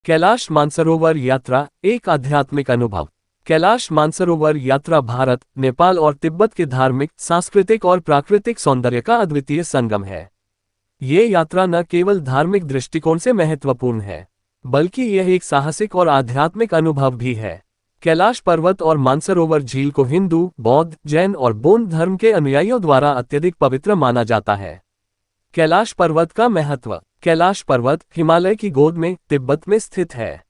कैलाश मानसरोवर यात्रा एक आध्यात्मिक अनुभव। कैलाश मानसरोवर यात्रा भारत, नेपाल और तिब्बत के धार्मिक, सांस्कृतिक और प्राकृतिक सौंदर्य का अद्वितीय संगम है। ये यात्रा न केवल धार्मिक दृष्टिकोण से महत्वपूर्ण है, बल्कि यह एक साहसिक और आध्यात्मिक अनुभव भी है। कैलाश पर्वत और मानसरोवर झील को हिंदू, बौद्ध, जैन और बौद्ध धर्म के अनुयायियों द्वारा अत्यधिक पवित्र माना जाता है। कैलाश पर्वत का महत्व। कैलाश पर्वत हिमालय की गोद में तिब्बत में स्थित है।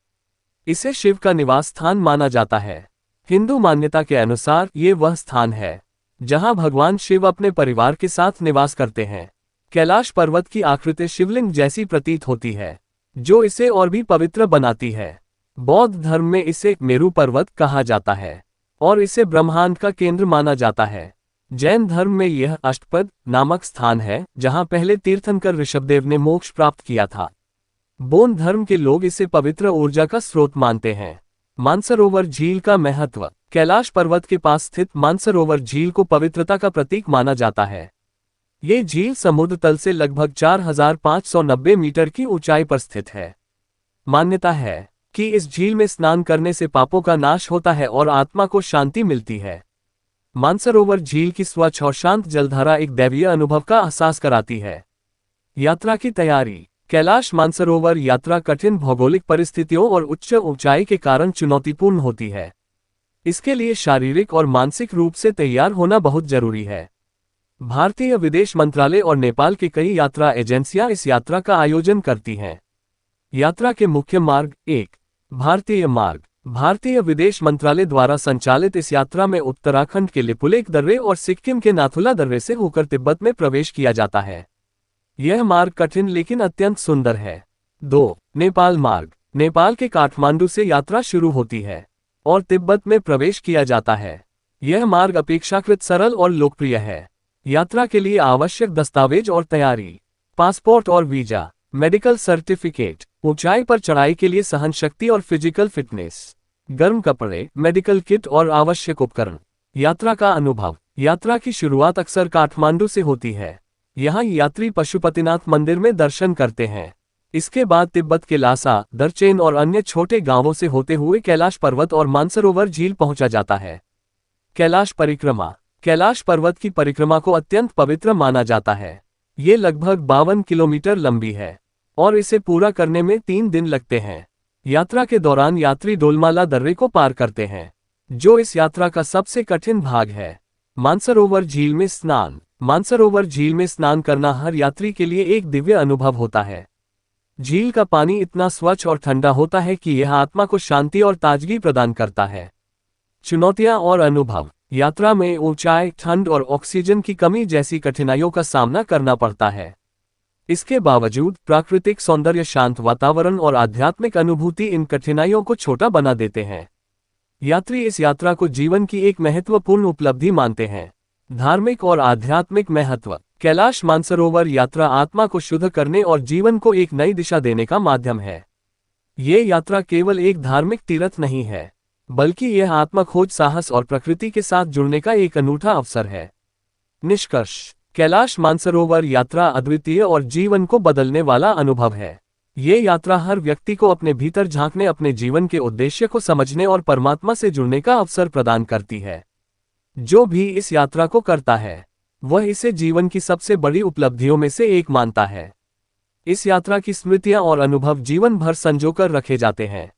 इसे शिव का निवास स्थान माना जाता है। हिंदू मान्यता के अनुसार ये वह स्थान है जहां भगवान शिव अपने परिवार के साथ निवास करते हैं। कैलाश पर्वत की आकृति शिवलिंग जैसी प्रतीत होती है, जो इसे और भी पवित्र बनाती है। बौद्ध धर्म में इसे मेरु पर्वत कहा जाता है और इसे ब्रह्मांड का केंद्र माना जाता है। जैन धर्म में यह अष्टपद नामक स्थान है जहां पहले तीर्थंकर ऋषभदेव ने मोक्ष प्राप्त किया था। बौद्ध धर्म के लोग इसे पवित्र ऊर्जा का स्रोत मानते हैं। मानसरोवर झील का महत्व। कैलाश पर्वत के पास स्थित मानसरोवर झील को पवित्रता का प्रतीक माना जाता है। ये झील समुद्र तल से लगभग 4590 मीटर की ऊंचाई पर स्थित है। मान्यता है कि इस झील में स्नान करने से पापों का नाश होता है और आत्मा को शांति मिलती है। मानसरोवर झील की स्वच्छ और शांत जलधारा एक दैवीय अनुभव का एहसास कराती है। यात्रा की तैयारी। कैलाश मानसरोवर यात्रा कठिन भौगोलिक परिस्थितियों और उच्च ऊंचाई के कारण चुनौतीपूर्ण होती है। इसके लिए शारीरिक और मानसिक रूप से तैयार होना बहुत जरूरी है। भारतीय विदेश मंत्रालय और नेपाल की कई यात्रा एजेंसियां इस यात्रा का आयोजन करती हैं। यात्रा के मुख्य मार्ग। 1. भारतीय मार्ग। भारतीय विदेश मंत्रालय द्वारा संचालित इस यात्रा में उत्तराखंड के लिपुलेख दर्रे और सिक्किम के नाथुला दर्रे से होकर तिब्बत में प्रवेश किया जाता है। यह मार्ग कठिन लेकिन अत्यंत सुंदर है। 2. नेपाल मार्ग। नेपाल के काठमांडू से यात्रा शुरू होती है और तिब्बत में प्रवेश किया जाता है। यह मार्ग अपेक्षाकृत सरल और लोकप्रिय है। यात्रा के लिए आवश्यक दस्तावेज और तैयारी। पासपोर्ट और वीजा। Medical certificate. ऊंचाई पर चढ़ाई के लिए सहनशक्ति और फिजिकल फिटनेस। गर्म कपड़े, मेडिकल किट और आवश्यक उपकरण। यात्रा का अनुभव। यात्रा की शुरुआत अक्सर काठमांडू से होती है। यहाँ यात्री पशुपतिनाथ मंदिर में दर्शन करते हैं। इसके बाद तिब्बत के लासा, दरचेन और अन्य छोटे गांवों से होते हुए कैलाश पर्वत और मानसरोवर झील पहुंचा जाता है। कैलाश परिक्रमा। कैलाश पर्वत की परिक्रमा को अत्यंत पवित्र माना जाता है। ये लगभग 52 किलोमीटर लंबी है और इसे पूरा करने में 3 दिन लगते हैं। यात्रा के दौरान यात्री डोलमाला दर्रे को पार करते हैं, जो इस यात्रा का सबसे कठिन भाग है। मानसरोवर झील में स्नान। मानसरोवर झील में स्नान करना हर यात्री के लिए एक दिव्य अनुभव होता है। झील का पानी इतना स्वच्छ और ठंडा होता है कि यह आत्मा को शांति और ताजगी प्रदान करता है। चुनौतियां और अनुभव। यात्रा में ऊंचाई, ठंड और ऑक्सीजन की कमी जैसी कठिनाइयों का सामना करना पड़ता है। इसके बावजूद प्राकृतिक सौंदर्य, शांत वातावरण और आध्यात्मिक अनुभूति इन कठिनाइयों को छोटा बना देते हैं। यात्री इस यात्रा को जीवन की एक महत्वपूर्ण उपलब्धि मानते हैं। धार्मिक और आध्यात्मिक महत्व। कैलाश मानसरोवर यात्रा आत्मा को शुद्ध करने और जीवन को एक नई दिशा देने का माध्यम है। ये यात्रा केवल एक धार्मिक तीर्थ नहीं है, बल्कि यह आत्मा खोज, साहस और प्रकृति के साथ जुड़ने का एक अनूठा अवसर है। निष्कर्ष। कैलाश मानसरोवर यात्रा अद्वितीय और जीवन को बदलने वाला अनुभव है। ये यात्रा हर व्यक्ति को अपने भीतर झांकने, अपने जीवन के उद्देश्य को समझने और परमात्मा से जुड़ने का अवसर प्रदान करती है। जो भी इस यात्रा को करता है, वह इसे जीवन की सबसे बड़ी उपलब्धियों में से एक मानता है। इस यात्रा की स्मृतियां और अनुभव जीवन भर संजोकर रखे जाते हैं।